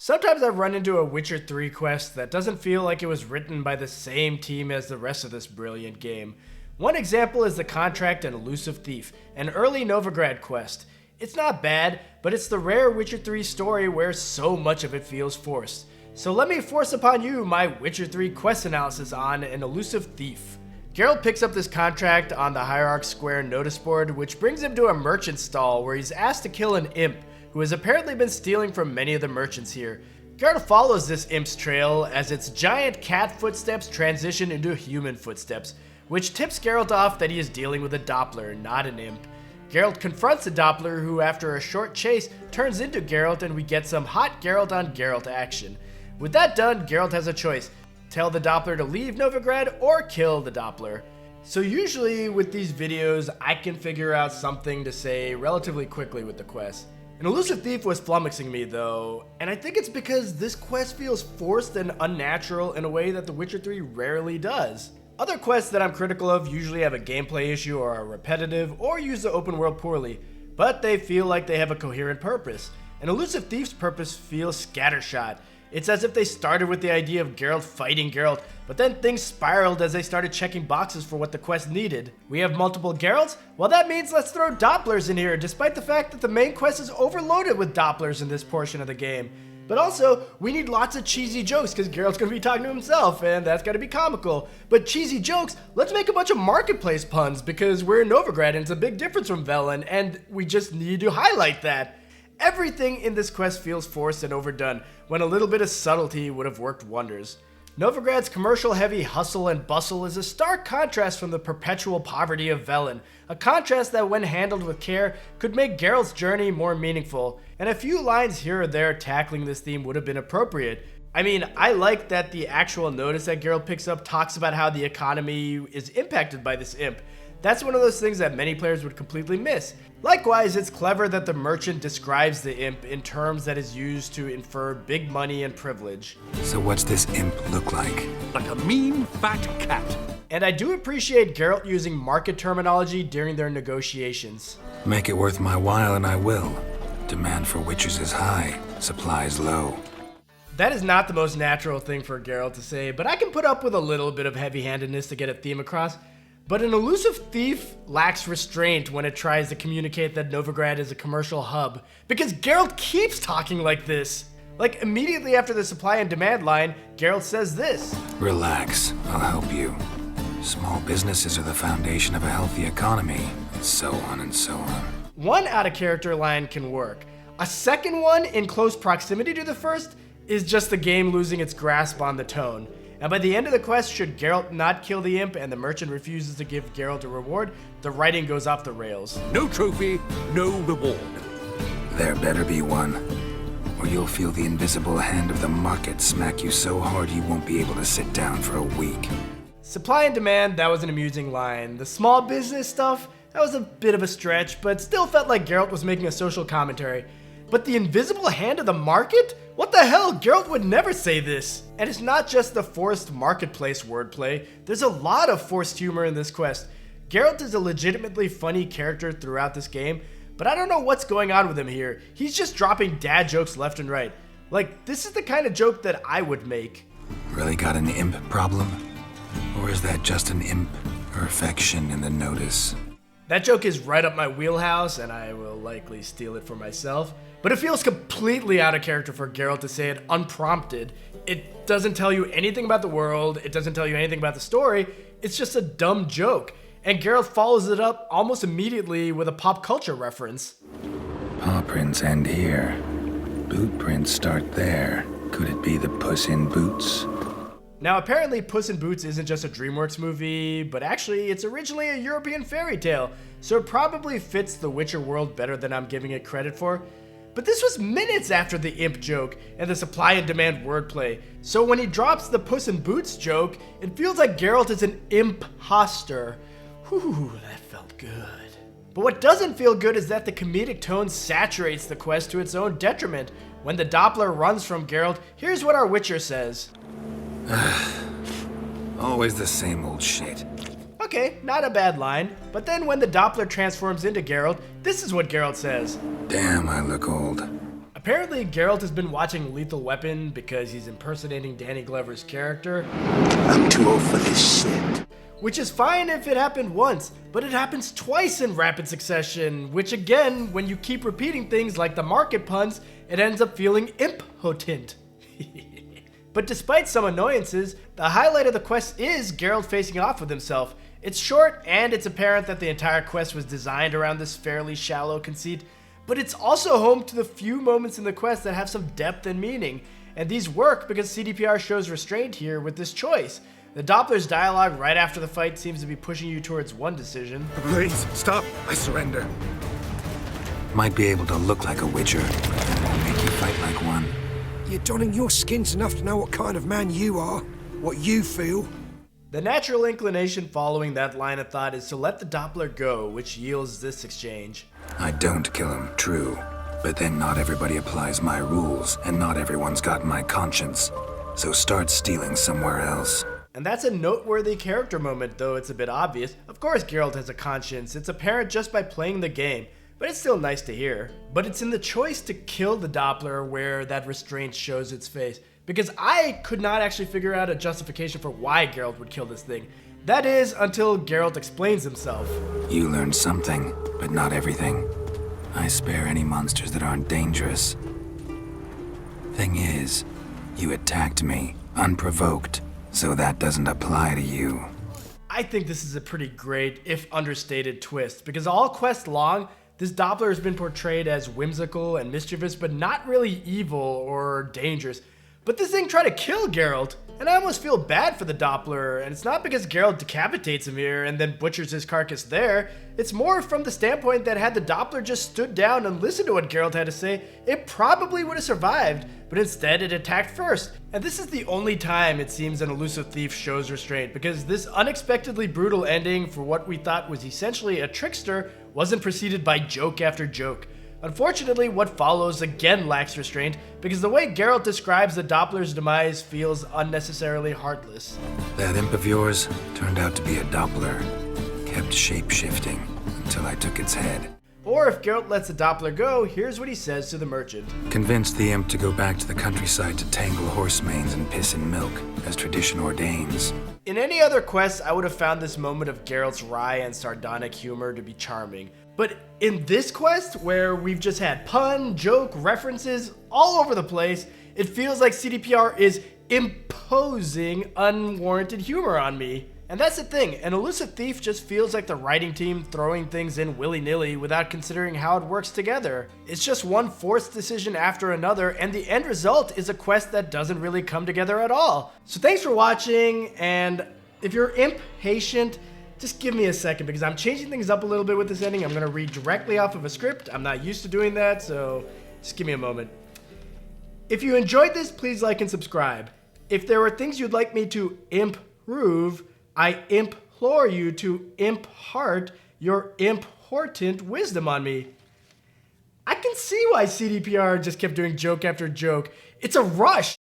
Sometimes I've run into a Witcher 3 quest that doesn't feel like it was written by the same team as the rest of this brilliant game. One example is the contract in Elusive Thief, an early Novigrad quest. It's not bad, but it's the rare Witcher 3 story where so much of it feels forced. So let me force upon you my Witcher 3 quest analysis on an Elusive Thief. Geralt picks up this contract on the Hierarch Square notice board, which brings him to a merchant stall where he's asked to kill an imp who has apparently been stealing from many of the merchants here. Geralt follows this imp's trail as its giant cat footsteps transition into human footsteps, which tips Geralt off that he is dealing with a Doppler, not an imp. Geralt confronts the Doppler, who after a short chase turns into Geralt, and we get some hot Geralt on Geralt action. With that done, Geralt has a choice: tell the Doppler to leave Novigrad or kill the Doppler. So usually with these videos, I can figure out something to say relatively quickly with the quest. An Elusive Thief was flummoxing me though, and I think it's because this quest feels forced and unnatural in a way that The Witcher 3 rarely does. Other quests that I'm critical of usually have a gameplay issue or are repetitive or use the open world poorly, but they feel like they have a coherent purpose. An Elusive Thief's purpose feels scattershot. It's as if they started with the idea of Geralt fighting Geralt, but then things spiraled as they started checking boxes for what the quest needed. We have multiple Geralts? Well, that means let's throw Dopplers in here, despite the fact that the main quest is overloaded with Dopplers in this portion of the game. But also, we need lots of cheesy jokes because Geralt's gonna be talking to himself, and that's gotta be comical. But cheesy jokes, let's make a bunch of marketplace puns because we're in Novigrad and it's a big difference from Velen, and we just need to highlight that. Everything in this quest feels forced and overdone, when a little bit of subtlety would have worked wonders. Novigrad's commercial-heavy hustle and bustle is a stark contrast from the perpetual poverty of Velen, a contrast that when handled with care could make Geralt's journey more meaningful, and a few lines here or there tackling this theme would have been appropriate. I mean, I like that the actual notice that Geralt picks up talks about how the economy is impacted by this imp. That's one of those things that many players would completely miss. Likewise, it's clever that the merchant describes the imp in terms that is used to infer big money and privilege. So what's this imp look like? Like a mean, fat cat. And I do appreciate Geralt using market terminology during their negotiations. Make it worth my while and I will. Demand for witches is high, supplies low. That is not the most natural thing for Geralt to say, but I can put up with a little bit of heavy-handedness to get a theme across. But an Elusive Thief lacks restraint when it tries to communicate that Novigrad is a commercial hub, because Geralt keeps talking like this. Like immediately after the supply and demand line, Geralt says this: Relax, I'll help you. Small businesses are the foundation of a healthy economy, and so on and so on. One out-of-character line can work. A second one in close proximity to the first is just the game losing its grasp on the tone. And by the end of the quest, should Geralt not kill the imp and the merchant refuses to give Geralt a reward, the writing goes off the rails. No trophy, no reward. There better be one, or you'll feel the invisible hand of the market smack you so hard you won't be able to sit down for a week. Supply and demand, that was an amusing line. The small business stuff, that was a bit of a stretch, but still felt like Geralt was making a social commentary. But the invisible hand of the market? What the hell? Geralt would never say this. And it's not just the forced marketplace wordplay. There's a lot of forced humor in this quest. Geralt is a legitimately funny character throughout this game, but I don't know what's going on with him here. He's just dropping dad jokes left and right. Like, this is the kind of joke that I would make. Really got an imp problem? Or is that just an imp perfection in the notice? That joke is right up my wheelhouse, and I will likely steal it for myself. But it feels completely out of character for Geralt to say it unprompted. It doesn't tell you anything about the world, it doesn't tell you anything about the story, it's just a dumb joke. And Geralt follows it up almost immediately with a pop culture reference. Paw prints end here. Boot prints start there. Could it be the Puss in Boots? Now apparently Puss in Boots isn't just a DreamWorks movie, but actually it's originally a European fairy tale, so it probably fits the Witcher world better than I'm giving it credit for. But this was minutes after the imp joke and the supply and demand wordplay, so when he drops the Puss in Boots joke, it feels like Geralt is an imp-hoster. Whew, that felt good. But what doesn't feel good is that the comedic tone saturates the quest to its own detriment. When the Doppler runs from Geralt, here's what our Witcher says. Always the same old shit. Okay, not a bad line. But then when the Doppler transforms into Geralt, this is what Geralt says. Damn, I look old. Apparently, Geralt has been watching Lethal Weapon because he's impersonating Danny Glover's character. I'm too old for this shit. Which is fine if it happened once, but it happens twice in rapid succession, which again, when you keep repeating things like the market puns, it ends up feeling impotent. But despite some annoyances, the highlight of the quest is Geralt facing off with himself. It's short, and it's apparent that the entire quest was designed around this fairly shallow conceit, but it's also home to the few moments in the quest that have some depth and meaning, and these work because CDPR shows restraint here with this choice. The Doppler's dialogue right after the fight seems to be pushing you towards one decision. Please, stop. I surrender. Might be able to look like a witcher, but that won't make you fight like one. You're donning your skins enough to know what kind of man you are, what you feel. The natural inclination following that line of thought is to let the Doppler go, which yields this exchange. I don't kill him, true. But then not everybody applies my rules, and not everyone's got my conscience. So start stealing somewhere else. And that's a noteworthy character moment, though it's a bit obvious. Of course Geralt has a conscience, it's apparent just by playing the game, but it's still nice to hear. But it's in the choice to kill the Doppler where that restraint shows its face. Because I could not actually figure out a justification for why Geralt would kill this thing. That is, until Geralt explains himself. You learned something, but not everything. I spare any monsters that aren't dangerous. Thing is, you attacked me, unprovoked, so that doesn't apply to you. I think this is a pretty great, if understated, twist, because all quest long, this Doppler has been portrayed as whimsical and mischievous, but not really evil or dangerous. But this thing tried to kill Geralt, and I almost feel bad for the Doppler, and it's not because Geralt decapitates him here and then butchers his carcass there. It's more from the standpoint that had the Doppler just stood down and listened to what Geralt had to say, it probably would have survived, but instead it attacked first. And this is the only time it seems an Elusive Thief shows restraint, because this unexpectedly brutal ending for what we thought was essentially a trickster wasn't preceded by joke after joke. Unfortunately, what follows again lacks restraint, because the way Geralt describes the Doppler's demise feels unnecessarily heartless. That imp of yours turned out to be a Doppler. Kept shape-shifting until I took its head. Or if Geralt lets the Doppler go, here's what he says to the merchant. Convinced the imp to go back to the countryside to tangle horse manes and piss in milk, as tradition ordains. In any other quest, I would have found this moment of Geralt's wry and sardonic humor to be charming. But in this quest, where we've just had pun, joke, references all over the place, it feels like CDPR is imposing unwarranted humor on me. And that's the thing, an Elusive Thief just feels like the writing team throwing things in willy-nilly without considering how it works together. It's just one forced decision after another, and the end result is a quest that doesn't really come together at all. So thanks for watching, and if you're impatient, just give me a second because I'm changing things up a little bit with this ending. I'm gonna read directly off of a script. I'm not used to doing that, so just give me a moment. If you enjoyed this, please like and subscribe. If there were things you'd like me to improve, I implore you to impart your important wisdom on me. I can see why CDPR just kept doing joke after joke. It's a rush.